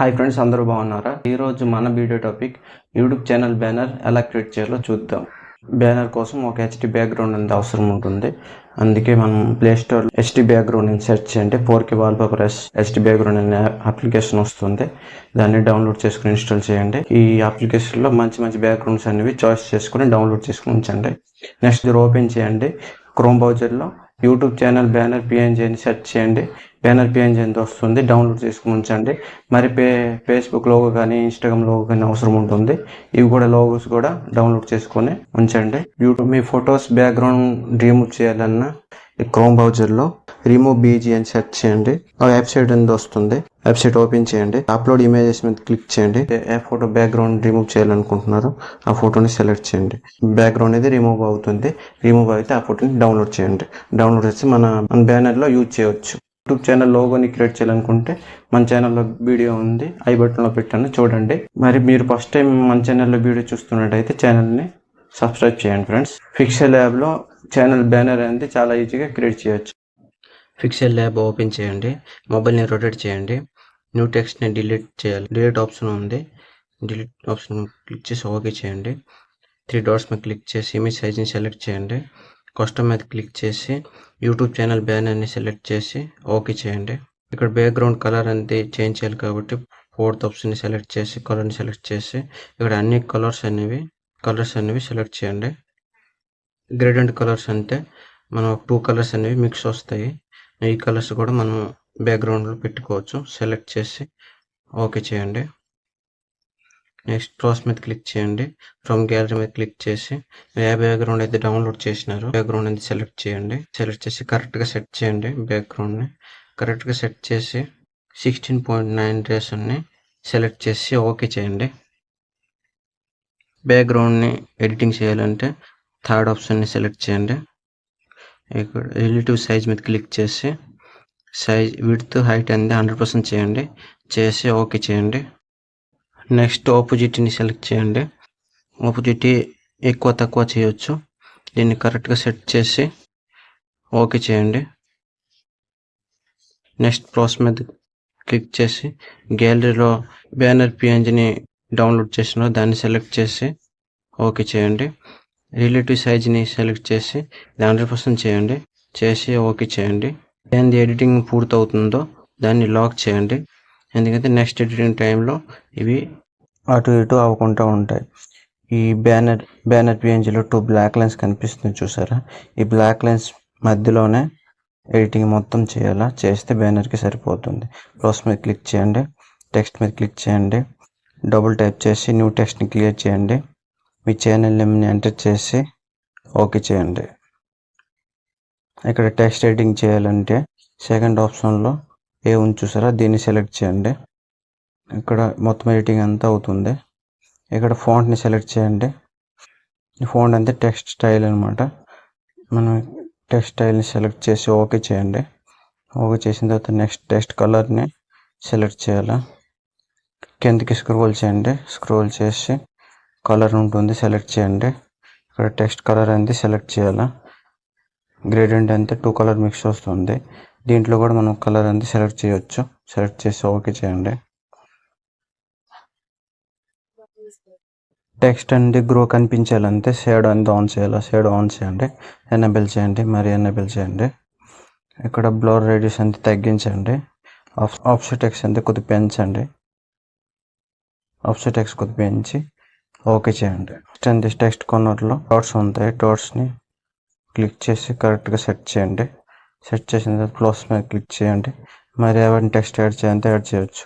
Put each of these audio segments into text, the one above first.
Hi friends, అందరూ బాగున్నారా? ఈరోజు మన video topic YouTube channel banner ఎలా క్రియేట్ చేయాలో చూద్దాం. బ్యానర్ కోసం ఒక హెచ్డి బ్యాక్గ్రౌండ్ అనేది అవసరం ఉంటుంది. అందుకే మనం play store HD background search చేయండి. 4K వాల్పేపర్ హెచ్డి బ్యాక్గ్రౌండ్ అనే అప్లికేషన్ వస్తుంది. దాన్ని డౌన్లోడ్ చేసుకుని ఇన్స్టాల్ చేయండి. ఈ అప్లికేషన్లో మంచి మంచి బ్యాక్గ్రౌండ్స్ అనేవి చాయిస్ చేసుకుని డౌన్లోడ్ చేసుకుని ఉంచండి. నెక్స్ట్ ఇది ఓపెన్ చేయండి. క్రోమ్ బ్రౌజర్లో యూట్యూబ్ ఛానల్ బ్యానర్ పిఎన్జీ అని సెర్చ్ చేయండి. బ్యానర్ పిఎన్జీ ఎంత వస్తుంది, డౌన్లోడ్ చేసుకుని ఉంచండి. మరి ఫేస్బుక్ లోగో కానీ ఇన్స్టాగ్రామ్ లోగో కానీ అవసరం ఉంటుంది. ఇవి కూడా లోగోస్ కూడా డౌన్లోడ్ చేసుకొని ఉంచండి. యూట్యూబ్ మీ ఫొటోస్ బ్యాక్గ్రౌండ్ రిమూవ్ చేయాలన్నా క్రోమ్ బ్రౌజర్లో రిమూవ్ బీజీ అని సెర్చ్ చేయండి. ఆ వెబ్సైట్ అనేది వస్తుంది. వెబ్సైట్ ఓపెన్ చేయండి. అప్లోడ్ ఇమేజెస్ మీద క్లిక్ చేయండి. ఏ ఫోటో బ్యాక్గ్రౌండ్ రిమూవ్ చేయాలనుకుంటున్నారో ఆ ఫోటోని సెలెక్ట్ చేయండి. బ్యాక్గ్రౌండ్ అనేది రిమూవ్ అవుతుంది. రిమూవ్ అయితే ఆ ఫోటోని డౌన్లోడ్ చేయండి. డౌన్లోడ్ చేసి మన బ్యానర్లో యూజ్ చేయవచ్చు. యూట్యూబ్ ఛానల్ లోగోని క్రియేట్ చేయాలనుకుంటే మన ఛానల్లో వీడియో ఉంది, ఐ బటన్లో పెట్టాను, చూడండి. మరి మీరు ఫస్ట్ టైం మన ఛానల్లో వీడియో చూస్తున్నట్టయితే ఛానల్ని సబ్స్క్రైబ్ చేయండి ఫ్రెండ్స్. పిక్సెల్ ల్యాబ్లో ఛానల్ బ్యానర్ అనేది చాలా ఈజీగా క్రియేట్ చేయొచ్చు. పిక్సెల్ ల్యాబ్ ఓపెన్ చేయండి. మొబైల్ని రొటేట్ చేయండి. న్యూ టెక్స్ట్ని డిలీట్ చేయాలి. డిలీట్ ఆప్షన్ ఉంది. డిలీట్ ఆప్షన్ క్లిక్ చేసి ఓకే చేయండి. 3 డాట్స్ మీద క్లిక్ చేసి ఇమేజ్ సైజ్ని సెలెక్ట్ చేయండి. కస్టమ్ మీద క్లిక్ చేసి యూట్యూబ్ ఛానల్ బ్యానర్ని సెలెక్ట్ చేసి ఓకే చేయండి. ఇక్కడ బ్యాక్గ్రౌండ్ కలర్ అనేది చేంజ్ చేయాలి కాబట్టి 4th ఆప్షన్ని సెలెక్ట్ చేసి కలర్ని సెలెక్ట్ చేసి ఇక్కడ అన్ని కలర్స్ అనేవి సెలెక్ట్ చేయండి. గ్రేడియంట్ కలర్స్ అంటే మనం 2 కలర్స్ అనేవి మిక్స్ వస్తాయి. ఈ కలర్స్ కూడా మనం బ్యాక్గ్రౌండ్లో పెట్టుకోవచ్చు. సెలెక్ట్ చేసి ఓకే చేయండి. నెక్స్ట్ క్రాస్ మీద క్లిక్ చేయండి. ఫ్రమ్ గ్యాలరీ మీద క్లిక్ చేసి ఏ బ్యాక్గ్రౌండ్ అయితే డౌన్లోడ్ చేసినారో బ్యాక్గ్రౌండ్ అనేది సెలెక్ట్ చేయండి. సెలెక్ట్ చేసి కరెక్ట్గా సెట్ చేయండి. బ్యాక్గ్రౌండ్ని కరెక్ట్గా సెట్ చేసి 16.9 రేషన్ని సెలెక్ట్ చేసి ఓకే చేయండి. బ్యాక్గ్రౌండ్ని ఎడిటింగ్ చేయాలంటే 3rd ఆప్షన్ని సెలెక్ట్ చేయండి. ఇక్కడ రిలేటివ్ సైజ్ మీద క్లిక్ చేసి సైజ్ విడ్త్ హైట్ అనేది 100% చేయండి. చేసి ఓకే చేయండి. నెక్స్ట్ ఆపోజిట్ని సెలెక్ట్ చేయండి. ఆపోజిట్ ఎక్కువ తక్కువ చేయొచ్చు. దీన్ని కరెక్ట్గా సెట్ చేసి ఓకే చేయండి. నెక్స్ట్ ప్రాసెస్ మీద క్లిక్ చేసి గ్యాలరీలో బ్యానర్ పిఎన్జీని డౌన్లోడ్ చేసిన దాన్ని సెలెక్ట్ చేసి ఓకే చేయండి. రిలేటివ్ సైజ్ని సెలెక్ట్ చేసి 100% చేయండి. చేసి ఓకే చేయండి. ఏంది ఎడిటింగ్ పూర్తవుతుందో దాన్ని లాక్ చేయండి. ఎందుకంటే నెక్స్ట్ ఎడిటింగ్ టైంలో ఇవి అటు ఇటు అవ్వకుండా ఉంటాయి. ఈ బ్యానర్ పిఎన్జీలో 2 బ్లాక్ లైన్స్ కనిపిస్తుంది చూసారా? ఈ బ్లాక్ లైన్స్ మధ్యలోనే ఎడిటింగ్ మొత్తం చేయాలా. చేస్తే బ్యానర్కి సరిపోతుంది. ప్రాసెస్ మీద క్లిక్ చేయండి. టెక్స్ట్ మీద క్లిక్ చేయండి. డబుల్ టైప్ చేసి న్యూ టెక్స్ట్ని క్లియర్ చేయండి. మీ ఛానల్ నేమ్ని ఎంటర్ చేసి ఓకే చేయండి. ఇక్కడ టెక్స్ట్ ఎడిటింగ్ చేయాలంటే 2nd ఆప్షన్లో ఉంది చూసారా? దీన్ని సెలెక్ట్ చేయండి. ఇక్కడ మొత్తం ఎడిటింగ్ అంతా అవుతుంది. ఇక్కడ ఫాంట్ని సెలెక్ట్ చేయండి. ఫాంట్ అంటే టెక్స్ట్ స్టైల్ అనమాట. మనం టెక్స్ట్ స్టైల్ని సెలెక్ట్ చేసి ఓకే చేయండి. ఓకే చేసిన తర్వాత నెక్స్ట్ టెక్స్ట్ కలర్ని సెలెక్ట్ చేయాలా. కిందకి స్క్రోల్ చేయండి. స్క్రోల్ చేసి కలర్ ఉంటుంది, సెలెక్ట్ చేయండి. ఇక్కడ టెక్స్ట్ కలర్ అనేది సెలెక్ట్ చేయాలా. గ్రేడియంట్ అంతే 2 కలర్ మిక్స్ వస్తుంది. దీంట్లో కూడా మనం కలర్ అనేది సెలెక్ట్ చేయొచ్చు. సెలెక్ట్ చేసి ఓకే చేయండి. టెక్స్ట్ అనేది గ్రో కనిపించాలంటే షేడో అనేది ఆన్ చేయాలి. షేడో ఆన్ చేయండి. ఎనేబుల్ చేయండి. మరి ఎనేబుల్ చేయండి. ఇక్కడ బ్లర్ రేడియస్ అంతా తగ్గించండి. ఆఫ్సెట్ టెక్స్ట్ అంతా కొద్దిగా పెంచండి. ఆఫ్సెట్ టెక్స్ట్ కొద్దిగా పెంచి ఓకే చేయండి. టెక్స్ట్ కార్నర్లో డాట్స్ ఉంటాయి. డాట్స్ని క్లిక్ చేసి కరెక్ట్గా సెట్ చేయండి. సెట్ చేసిన తర్వాత క్లోజ్ మీద క్లిక్ చేయండి. మరి ఎవరిని టెక్స్ట్ యాడ్ చేయాలంటే యాడ్ చేయొచ్చు.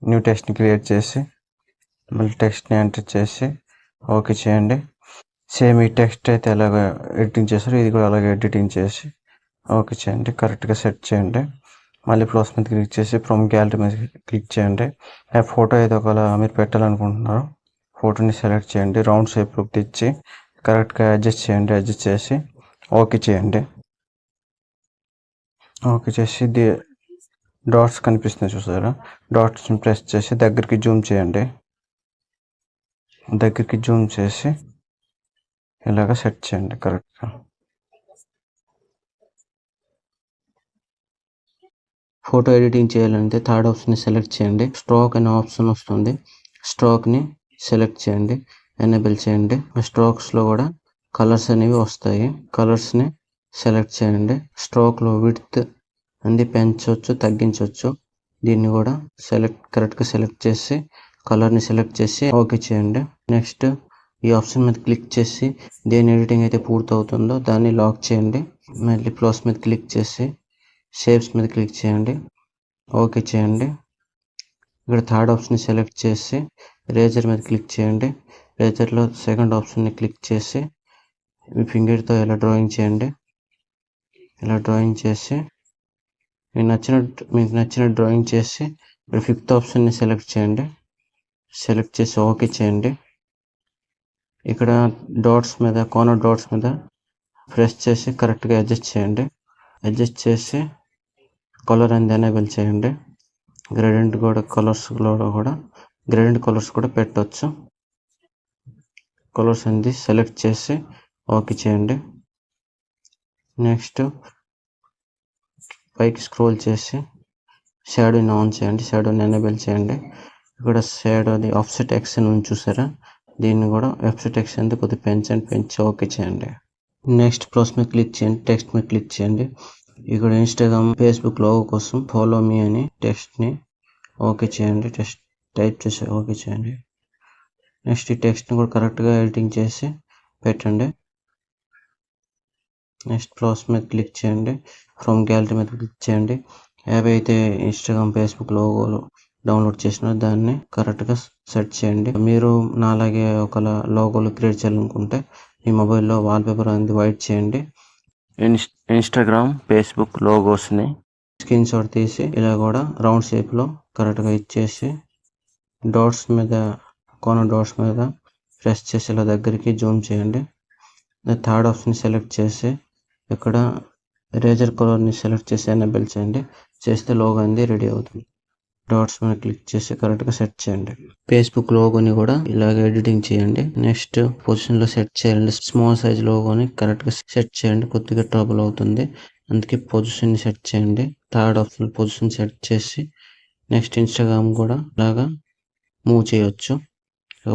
న్యూ టెక్స్ట్ని క్రియేట్ చేసి మళ్ళీ టెక్స్ట్ని ఎంటర్ చేసి ఓకే చేయండి. సేమ్ ఈ టెక్స్ట్ అయితే ఎలాగ ఎడిటింగ్ చేస్తారో ఇది కూడా అలాగే ఎడిటింగ్ చేసి ఓకే చేయండి. కరెక్ట్గా సెట్ చేయండి. మళ్ళీ ప్లస్ మీద క్లిక్ చేసి ఫ్రమ్ గ్యాలరీ మీద క్లిక్ చేయండి. ఆ ఫోటో ఏదో ఒకలా మీరు పెట్టాలనుకుంటున్నారు ఫోటోని సెలెక్ట్ చేయండి. రౌండ్ షేప్లోకి తెచ్చి కరెక్ట్గా అడ్జస్ట్ చేయండి. అడ్జస్ట్ చేసి ఓకే చేయండి. ఓకే చేసి డాట్స్ కనిపిస్తున్నాయి చూసారా? డాట్స్ని ప్రెస్ చేసి దగ్గరికి జూమ్ చేయండి. దగ్గరికి జూమ్ చేసి ఇలాగ సెట్ చేయండి కరెక్ట్గా. ఫోటో ఎడిటింగ్ చేయాలంటే థర్డ్ ఆప్షన్ని సెలెక్ట్ చేయండి. స్ట్రోక్ అనే ఆప్షన్ వస్తుంది. స్ట్రోక్ని సెలెక్ట్ చేయండి, ఎనేబుల్ చేయండి. స్ట్రోక్స్లో కూడా కలర్స్ అనేవి వస్తాయి. కలర్స్ని సెలెక్ట్ చేయండి. స్ట్రోక్లో విడ్త్ అనేది పెంచవచ్చు, తగ్గించవచ్చు. దీన్ని కూడా కరెక్ట్గా సెలెక్ట్ చేసి కలర్ని సెలెక్ట్ చేసి ఓకే చేయండి. నెక్స్ట్ ఈ ఆప్షన్ మీద క్లిక్ చేసి దేని ఎడిటింగ్ అయితే పూర్తవుతుందో దాన్ని లాక్ చేయండి. మళ్ళీ ప్లస్ మీద క్లిక్ చేసి షేప్స్ మీద క్లిక్ చేయండి, ఓకే చేయండి. ఇక్కడ థర్డ్ ఆప్షన్ సెలెక్ట్ చేసి రేజర్ మీద క్లిక్ చేయండి. రేజర్లో సెకండ్ ఆప్షన్ని క్లిక్ చేసి మీ ఫింగర్తో ఇలా డ్రాయింగ్ చేయండి. ఇలా డ్రాయింగ్ చేసి మీకు నచ్చిన డ్రాయింగ్ చేసి ఇక్కడ ఫిఫ్త్ ఆప్షన్ని సెలెక్ట్ చేయండి. సెలెక్ట్ చేసి ఓకే చేయండి. ఇక్కడ కార్నర్ డాట్స్ మీద ప్రెస్ చేసి కరెక్ట్గా అడ్జస్ట్ చేయండి. అడ్జస్ట్ చేసి కలర్ అనేది ఎనేబుల్ చేయండి. గ్రేడియంట్ కలర్స్ కూడా పెట్టవచ్చు. కలర్స్ అనేది సెలెక్ట్ చేసి ఓకే చేయండి. నెక్స్ట్ పైకి స్క్రోల్ చేసి షాడోని ఆన్ చేయండి, షాడోని ఎనేబుల్ చేయండి. ఇక్కడ షాడోది ఆఫ్సెట్ ఎక్స్ అని చూసారా, దీన్ని కూడా ఆఫ్సెట్ ఎక్స్ అనేది కొద్దిగా పెంచి ఓకే చేయండి. నెక్స్ట్ ప్లస్ మీద క్లిక్ చేయండి, టెక్స్ట్ మీద క్లిక్ చేయండి. ఇక్కడ ఇన్స్టాగ్రామ్, ఫేస్బుక్ లోగో కోసం ఫాలో మీ అని టెక్స్ట్ని ఓకే చేయండి. టెక్స్ట్ టైప్ చేసి ఓకే చేయండి. నెక్స్ట్ ఈ టెక్స్ట్ని కూడా కరెక్ట్గా ఎడిటింగ్ చేసి పెట్టండి. నెక్స్ట్ ప్లస్ మీద క్లిక్ చేయండి, ఫ్రమ్ గ్యాలరీ మీద క్లిక్ చేయండి. ఏవైతే ఇన్స్టాగ్రామ్, ఫేస్బుక్ లోగోలు డౌన్లోడ్ చేసినా దాన్ని కరెక్ట్గా సెట్ చేయండి. మీరు నాలాగే ఒక లోగోలు క్రియేట్ చేయాలనుకుంటే మీ మొబైల్లో వాల్పేపర్ అనేది వైట్ చేయండి. ఇన్స్టాగ్రామ్, ఫేస్బుక్ లోగోస్ని స్క్రీన్ షాట్ తీసి ఇలా కూడా రౌండ్ షేప్లో కరెక్ట్గా ఇచ్చేసి కార్నర్ డాట్స్ మీద ప్రెస్ చేసి ఇలా దగ్గరికి జూమ్ చేయండి. థర్డ్ ఆప్షన్ సెలెక్ట్ చేసి ఇక్కడ ఎరేజర్ కలర్ని సెలెక్ట్ చేసి ఎనేబుల్ చేయండి. చేస్తే లోగో అనేది రెడీ అవుతుంది. డాట్స్ మీద క్లిక్ చేసి కరెక్ట్గా సెట్ చేయండి. ఫేస్బుక్ లోగోని కూడా ఇలాగ ఎడిటింగ్ చేయండి. నెక్స్ట్ పొజిషన్లో సెట్ చేయండి. స్మాల్ సైజ్ లోగోని కరెక్ట్గా సెట్ చేయండి. కొద్దిగా ట్రబుల్ అవుతుంది, అందుకే పొజిషన్ సెట్ చేయండి. థర్డ్ ఆప్షన్ పొజిషన్ సెట్ చేసి నెక్స్ట్ ఇన్స్టాగ్రామ్ కూడా ఇలాగా మూవ్ చేయొచ్చు.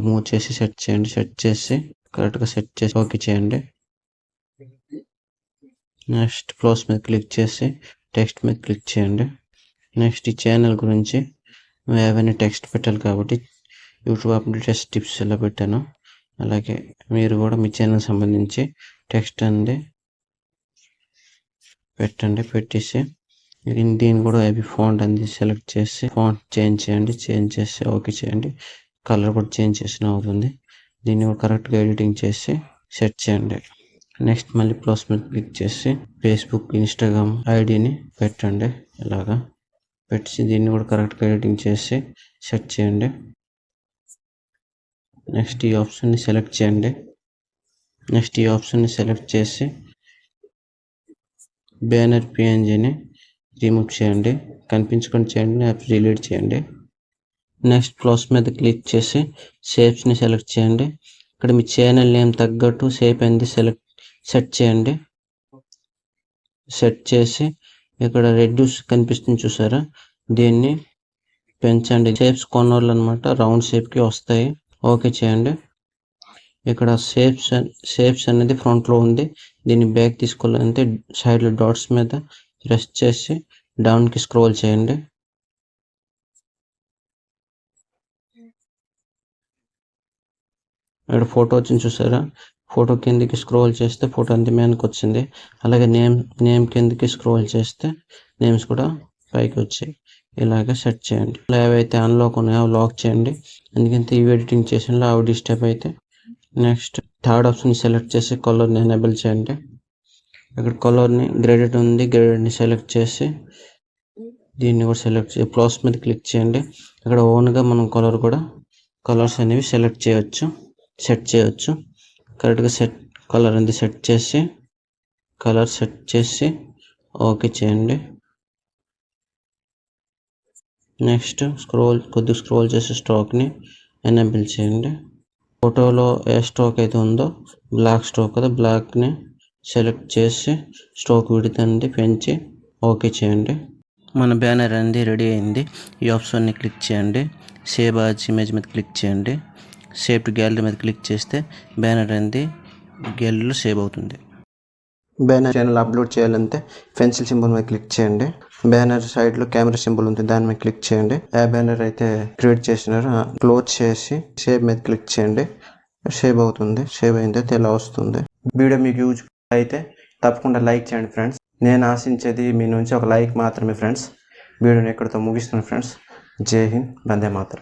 మూవ్ చేసి సెట్ చేయండి. సెట్ చేసి కరెక్ట్గా సెట్ చేసి ఓకే చేయండి. నెక్స్ట్ ప్లస్ మీద క్లిక్ చేసి టెక్స్ట్ మీద క్లిక్ చేయండి. నెక్స్ట్ ఈ ఛానల్ గురించి ఏవైనా టెక్స్ట్ పెట్టాలి కాబట్టి యూట్యూబ్ అప్డేటెడ్ టిప్స్ ఎలా పెట్టాను అలాగే మీరు కూడా మీ ఛానల్ సంబంధించి టెక్స్ట్ అనేది పెట్టండి. పెట్టేసి దీన్ని కూడా ఏబీ ఫాంట్ అనేది సెలెక్ట్ చేసి ఫాంట్ చేంజ్ చేయండి. చేంజ్ చేసి ఓకే చేయండి. కలర్ కూడా చేంజ్ చేసిన అవుతుంది. దీన్ని కూడా కరెక్ట్గా ఎడిటింగ్ చేసి సెట్ చేయండి. నెక్స్ట్ మళ్ళీ ప్లస్ మీద క్లిక్ చేసి ఫేస్బుక్, ఇన్స్టాగ్రామ్ ఐడిని పెట్టండి. ఇలాగా పెట్టి దీన్ని కూడా కరెక్ట్గా ఎడిటింగ్ చేసి సెట్ చేయండి. నెక్స్ట్ ఈ ఆప్షన్ని సెలెక్ట్ చేయండి. నెక్స్ట్ ఈ ఆప్షన్ని సెలెక్ట్ చేసి బ్యానర్ పిఎన్జిని రిమూవ్ చేయండి. కనిపించకుండా చేయండి, డిలీట్ చేయండి. నెక్స్ట్ ప్లస్ మీద క్లిక్ చేసి షేప్స్ని సెలెక్ట్ చేయండి. ఇక్కడ మీ ఛానల్ నేమ్ తగ్గట్టు షేప్ అనేది సెట్ చేయండి. సెట్ చేసి ఇక్కడ రెడ్యూస్ కనిపిస్తుంది చూసారా, దీన్ని పెంచండి. షేప్స్ కార్నర్లు అనమాట రౌండ్ షేప్కి వస్తాయి. ఓకే చేయండి. ఇక్కడ షేప్స్ అనేది ఫ్రంట్లో ఉంది, దీన్ని బ్యాక్ తీసుకోవాలంటే సైడ్లో డాట్స్ మీద ప్రెస్ చేసి డౌన్కి స్క్రోల్ చేయండి. ఇక్కడ ఫోటో వచ్చింది చూసారా, ఫోటో కిందకి స్క్రోల్ చేస్తే ఫోటో అంత మీదకి వచ్చింది. అలాగే నేమ్ కిందకి స్క్రోల్ చేస్తే నేమ్స్ కూడా పైకి వచ్చాయి. ఇలాగే సెట్ చేయండి. ఏవైతే అన్లాక్ ఉన్నాయో అవి లాక్ చేయండి, ఎందుకంటే ఇవి ఎడిటింగ్ చేసిన అవి డిస్టర్బ్ అయితే. నెక్స్ట్ థర్డ్ ఆప్షన్ సెలెక్ట్ చేసి కలర్ని ఎనేబుల్ చేయండి. ఇక్కడ కలర్ని గ్రేడెడ్ ఉంది, గ్రేడెడ్ని సెలెక్ట్ చేసి దీన్ని కూడా సెలెక్ట్ చేసి ప్లస్ మీద క్లిక్ చేయండి. ఇక్కడ ఓన్గా మనం కలర్స్ అనేవి సెట్ చేయవచ్చు. కరెక్ట్గా కలర్ అనేది సెట్ చేసి ఓకే చేయండి. నెక్స్ట్ కొద్దిగా స్క్రోల్ చేసి స్ట్రోక్ని ఎనేబుల్ చేయండి. ఫోటోలో ఏ స్ట్రోక్ అయితే ఉందో బ్లాక్ స్ట్రోక్ కదా, బ్లాక్ని సెలెక్ట్ చేసి స్ట్రోక్ విడ్త్ అనేది పెంచి ఓకే చేయండి. మన బ్యానర్ అనేది రెడీ అయింది. ఈ ఆప్షన్ని క్లిక్ చేయండి. సేవ్ యాజ్ ఇమేజ్ మీద క్లిక్ చేయండి. సేవ్ టు గ్యాలరీ మీద క్లిక్ చేస్తే బ్యానర్ అనేది గ్యాలరీలో సేవ్ అవుతుంది. బ్యానర్ ఛానల్ అప్లోడ్ చేయాలంటే పెన్సిల్ సింబల్ మీద క్లిక్ చేయండి. బ్యానర్ సైడ్లో కెమెరా సింబల్ ఉంది, దాని మీద క్లిక్ చేయండి. ఆ బ్యానర్ అయితే క్రియేట్ చేసినారు, క్లోజ్ చేసి సేవ్ మీద క్లిక్ చేయండి. సేవ్ అవుతుంది. సేవ్ అయిన తర్వాత ఇలా వస్తుంది. వీడియో మీకు యూజ్ అయితే తప్పకుండా లైక్ చేయండి ఫ్రెండ్స్. నేను ఆశించేది మీ నుంచి ఒక లైక్ మాత్రమే ఫ్రెండ్స్. వీడియోని ఎక్కడితో ముగిస్తున్నాను ఫ్రెండ్స్. జై హింద్, వందే మాతరం.